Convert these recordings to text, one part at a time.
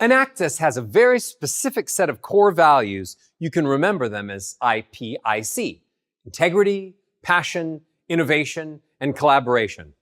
Enactus has a very specific set of core values. You can remember them as IPIC: integrity, passion, innovation, and collaboration.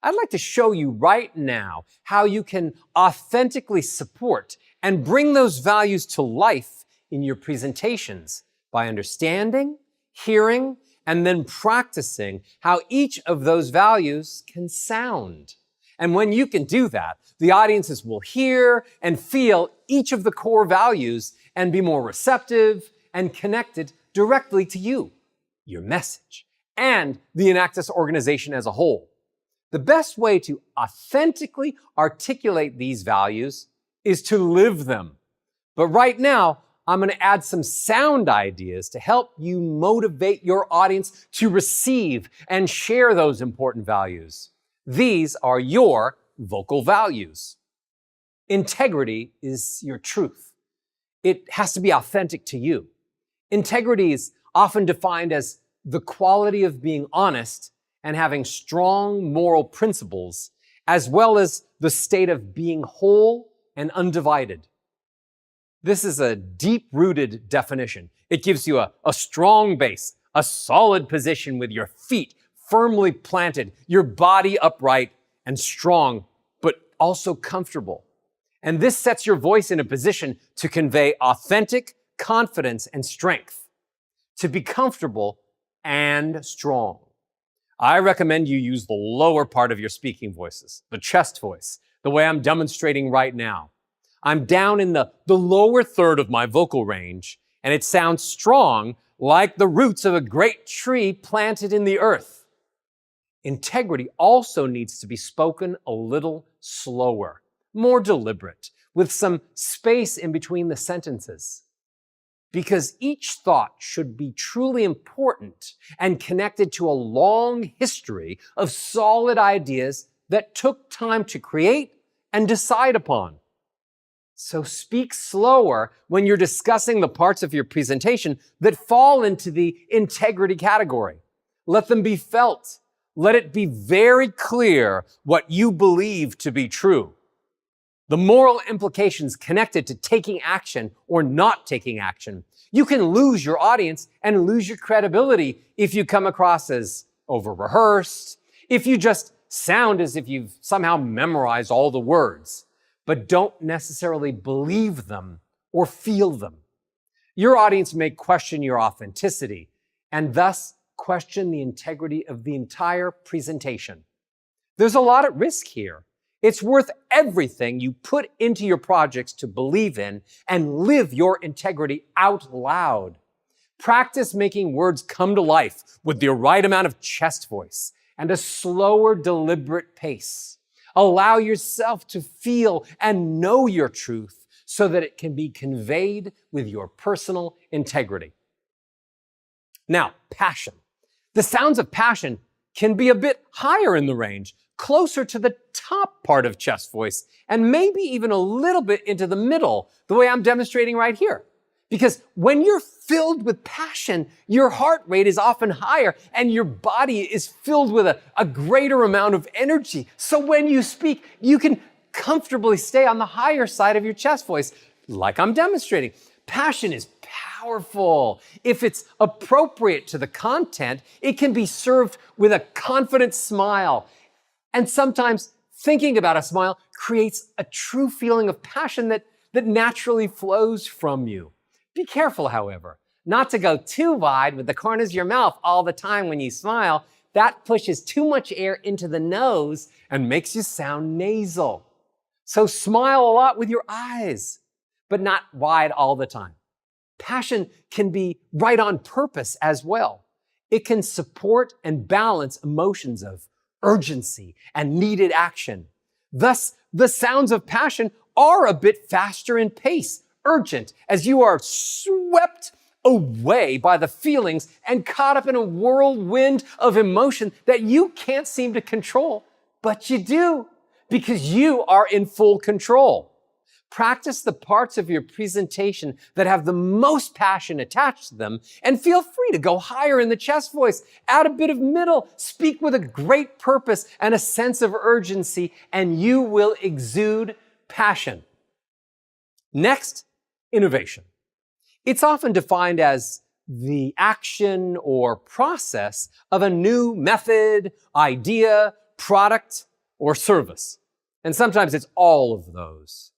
I'd like to show you right now how you can authentically support and bring those values to life in your presentations by understanding, hearing, and then practicing how each of those values can sound. And when you can do that, the audiences will hear and feel each of the core values and be more receptive and connected directly to you, your message, and the Enactus organization as a whole. The best way to authentically articulate these values is to live them. But right now, I'm going to add some sound ideas to help you motivate your audience to receive and share those important values. These are your vocal values. Integrity is your truth. It has to be authentic to you. Integrity is often defined as the quality of being honest and having strong moral principles, as well as the state of being whole and undivided. This is a deep-rooted definition. It gives you a strong base, a solid position with your feet firmly planted, your body upright and strong, but also comfortable. And this sets your voice in a position to convey authentic confidence and strength, to be comfortable and strong. I recommend you use the lower part of your speaking voices, the chest voice, the way I'm demonstrating right now. I'm down in the lower third of my vocal range, and it sounds strong like the roots of a great tree planted in the earth. Integrity also needs to be spoken a little slower, more deliberate, with some space in between the sentences. Because each thought should be truly important and connected to a long history of solid ideas that took time to create and decide upon. So speak slower when you're discussing the parts of your presentation that fall into the integrity category. Let them be felt. Let it be very clear what you believe to be true. The moral implications connected to taking action or not taking action. You can lose your audience and lose your credibility if you come across as over-rehearsed, if you just sound as if you've somehow memorized all the words, but don't necessarily believe them or feel them. Your audience may question your authenticity and thus question the integrity of the entire presentation. There's a lot at risk here. It's worth everything you put into your projects to believe in and live your integrity out loud. Practice making words come to life with the right amount of chest voice and a slower, deliberate pace. Allow yourself to feel and know your truth so that it can be conveyed with your personal integrity. Now, passion. The sounds of passion can be a bit higher in the range, closer to the top part of chest voice, and maybe even a little bit into the middle, the way I'm demonstrating right here. Because when you're filled with passion, your heart rate is often higher and your body is filled with a greater amount of energy. So when you speak, you can comfortably stay on the higher side of your chest voice, like I'm demonstrating. Passion is powerful. If it's appropriate to the content, it can be served with a confident smile. And sometimes thinking about a smile creates a true feeling of passion that naturally flows from you. Be careful, however, not to go too wide with the corners of your mouth all the time when you smile. That pushes too much air into the nose and makes you sound nasal. So smile a lot with your eyes, but not wide all the time. Passion can be right on purpose as well. It can support and balance emotions of urgency and needed action. Thus, the sounds of passion are a bit faster in pace, urgent, as you are swept away by the feelings and caught up in a whirlwind of emotion that you can't seem to control, but you do, because you are in full control. Practice the parts of your presentation that have the most passion attached to them, and feel free to go higher in the chest voice. Add a bit of middle, speak with a great purpose and a sense of urgency, and you will exude passion. Next, innovation. It's often defined as the action or process of a new method, idea, product, or service. And sometimes it's all of those.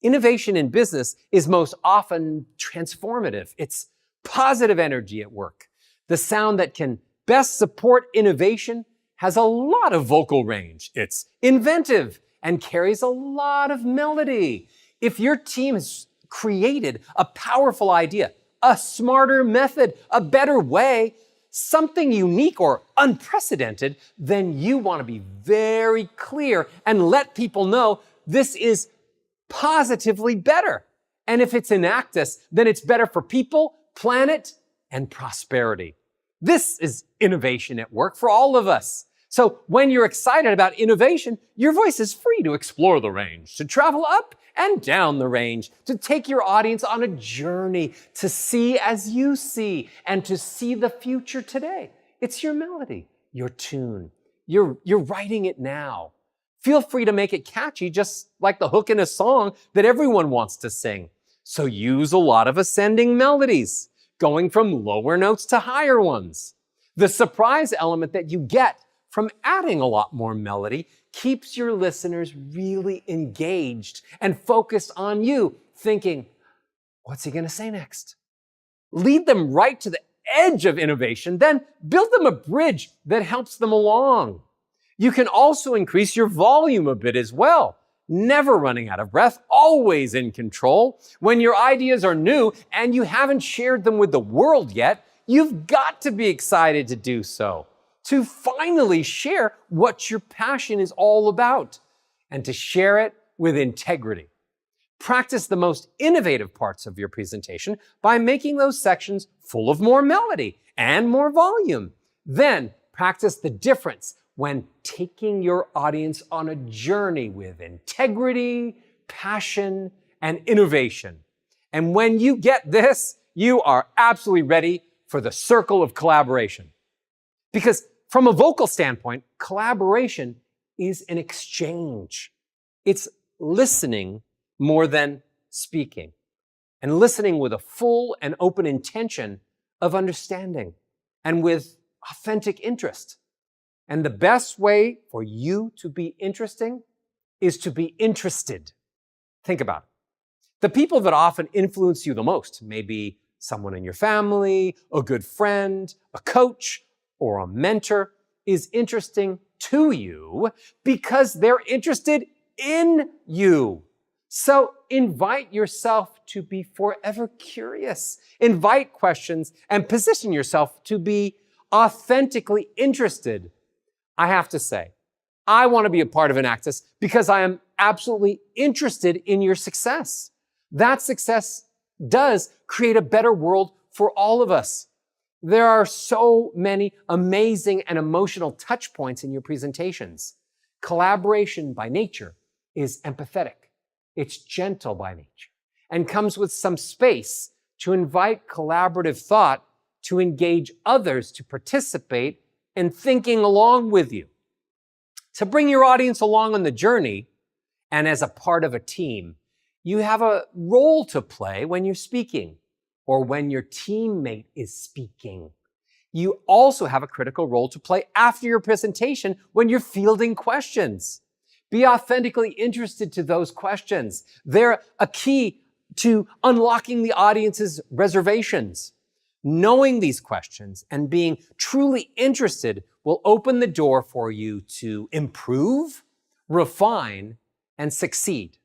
Innovation in business is most often transformative. It's positive energy at work. The sound that can best support innovation has a lot of vocal range. It's inventive and carries a lot of melody. If your team has created a powerful idea, a smarter method, a better way, something unique or unprecedented, then you want to be very clear and let people know this is positively better. And if it's Enactus, then it's better for people, planet, and prosperity. This is innovation at work for all of us. So when you're excited about innovation, your voice is free to explore the range, to travel up and down the range, to take your audience on a journey, to see as you see, and to see the future today. It's your melody, your tune. You're writing it now. Feel free to make it catchy, just like the hook in a song that everyone wants to sing. So use a lot of ascending melodies, going from lower notes to higher ones. The surprise element that you get from adding a lot more melody keeps your listeners really engaged and focused on you, thinking, what's he going to say next? Lead them right to the edge of innovation, then build them a bridge that helps them along. You can also increase your volume a bit as well. Never running out of breath, always in control. When your ideas are new and you haven't shared them with the world yet, you've got to be excited to do so, to finally share what your passion is all about, and to share it with integrity. Practice the most innovative parts of your presentation by making those sections full of more melody and more volume. Then practice the difference when taking your audience on a journey with integrity, passion, and innovation. And when you get this, you are absolutely ready for the circle of collaboration. Because from a vocal standpoint, collaboration is an exchange. It's listening more than speaking, and listening with a full and open intention of understanding and with authentic interest. And the best way for you to be interesting is to be interested. Think about it. The people that often influence you the most may be someone in your family, a good friend, a coach, or a mentor is interesting to you because they're interested in you. So invite yourself to be forever curious. Invite questions and position yourself to be authentically interested. I have to say, I want to be a part of Enactus because I am absolutely interested in your success. That success does create a better world for all of us. There are so many amazing and emotional touch points in your presentations. Collaboration by nature is empathetic. It's gentle by nature and comes with some space to invite collaborative thought to engage others to participate in thinking along with you. To bring your audience along on the journey and as a part of a team, you have a role to play when you're speaking or when your teammate is speaking. You also have a critical role to play after your presentation when you're fielding questions. Be authentically interested to those questions. They're a key to unlocking the audience's reservations. Knowing these questions and being truly interested will open the door for you to improve, refine, and succeed.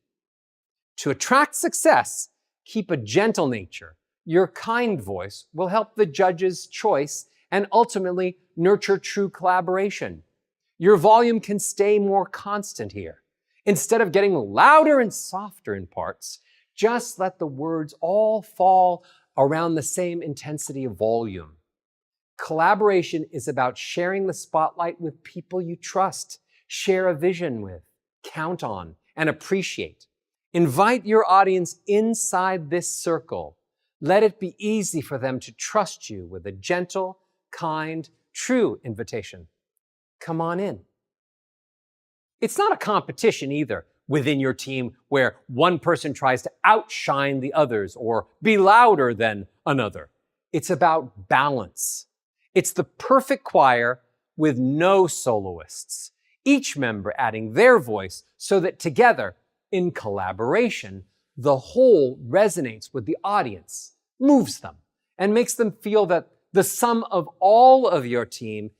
To attract success, keep a gentle nature. Your kind voice will help the judge's choice and ultimately nurture true collaboration. Your volume can stay more constant here. Instead of getting louder and softer in parts, just let the words all fall around the same intensity of volume. Collaboration is about sharing the spotlight with people you trust, share a vision with, count on, and appreciate. Invite your audience inside this circle. Let it be easy for them to trust you with a gentle, kind, true invitation. Come on in. It's not a competition either. within your team where one person tries to outshine the others or be louder than another. It's about balance. It's the perfect choir with no soloists, each member adding their voice so that together, in collaboration, the whole resonates with the audience, moves them, and makes them feel that the sum of all of your team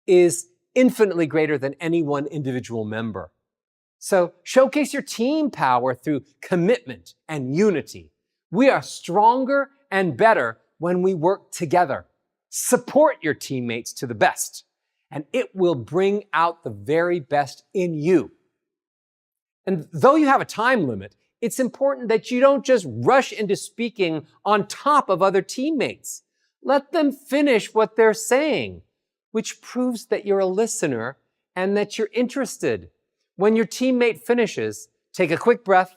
is infinitely greater than any one individual member. So showcase your team power through commitment and unity. We are stronger and better when we work together. Support your teammates to the best, and it will bring out the very best in you. And though you have a time limit, it's important that you don't just rush into speaking on top of other teammates. Let them finish what they're saying, which proves that you're a listener and that you're interested. When your teammate finishes, take a quick breath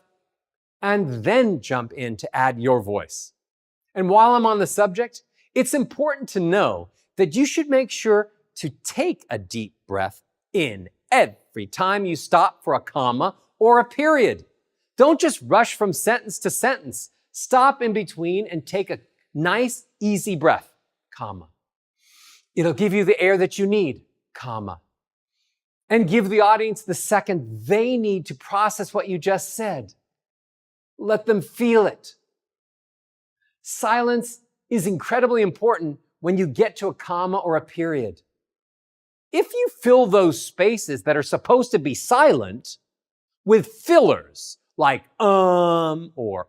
and then jump in to add your voice. And while I'm on the subject, it's important to know that you should make sure to take a deep breath in every time you stop for a comma or a period. Don't just rush from sentence to sentence. Stop in between and take a nice, easy breath, comma. It'll give you the air that you need, comma. And give the audience the second they need to process what you just said. Let them feel it. Silence is incredibly important when you get to a comma or a period. If you fill those spaces that are supposed to be silent with fillers like or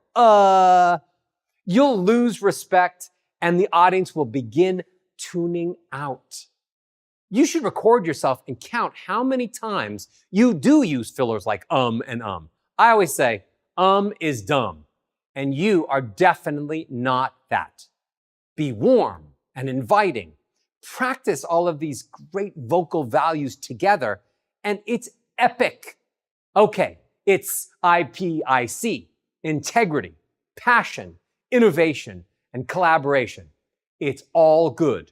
you'll lose respect and the audience will begin tuning out. You should record yourself and count how many times you do use fillers like and I always say, is dumb, and you are definitely not that. Be warm and inviting. Practice all of these great vocal values together, and it's epic. Okay, it's IPIC, integrity, passion, innovation, and collaboration. It's all good.